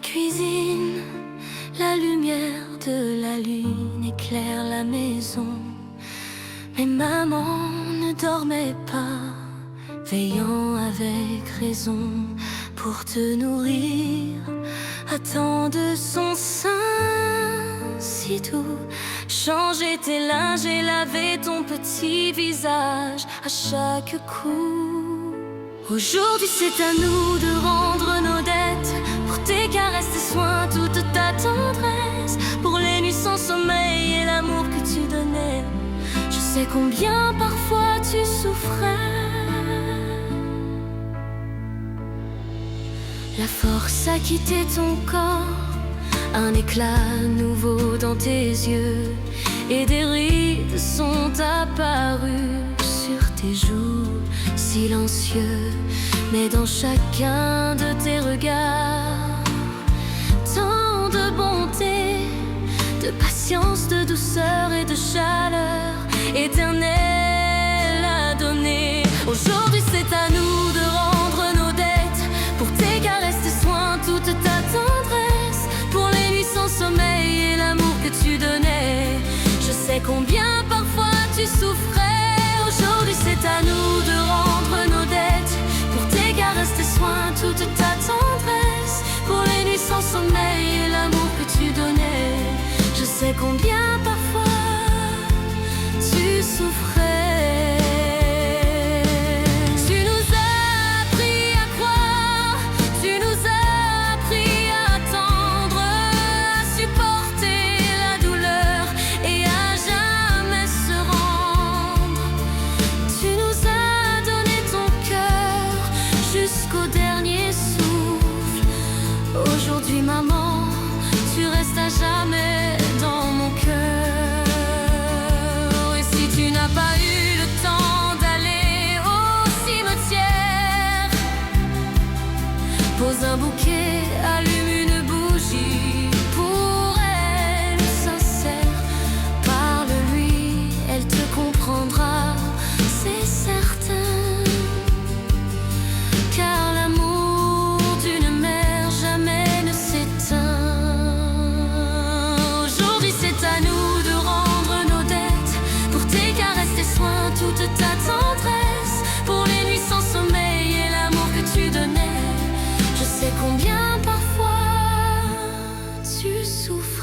cuisine, la lumière de la lune éclaire la maison. Mais maman ne dormait pas, veillant avec raison pour te nourrir. Attends de son sein si doux, changer tes linges et laver ton petit visage à chaque coup. Aujourd'hui c'est à nous de rendre nos dettes, pour tes caresses, tes soins, toute ta tendresse, pour les nuits sans sommeil et l'amour que tu donnais. Je sais combien parfois tu souffrais. La force a quitté ton corps, un éclat nouveau dans tes yeux, et des rides sont apparues sur tes joues silencieux. Mais dans chacun de tes regards, tant de bonté, de patience, de douceur et de chaleur éternelle à donner. Aujourd'hui c'est à nous de rendre nos dettes, pour tes caresses, tes soins, toute ta tendresse, pour les nuits sans sommeil et l'amour que tu donnais. Je sais combien parfois tu souffrais. Aujourd'hui c'est à nous de rendre nos dettes, pour tes caresses, tes soins, toute ta tendresse, pour les nuits sans sommeil et l'amour que tu donnais. Je sais combien parfois tu souffrais. Tu nous as appris à croire, tu nous as appris à attendre, à supporter la douleur et à jamais se rendre. Tu nous as donné ton cœur jusqu'au dernier souffle. Aujourd'hui maman, tu restes à jamais dans mon cœur. Et si tu n'as pas eu le temps d'aller au cimetière, pose un bouquet, allume une bougie pour elle sincère. Parle-lui, elle te comprendra, c'est certain. Car l'amour d'une mère jamais ne s'éteint. Aujourd'hui c'est à nous de rendre nos dettes, pour tes caresses, tes soins, toute ta tendresse, pour les nuits sans sommeil et l'amour que tu donnais. Je sais combien parfois tu souffres.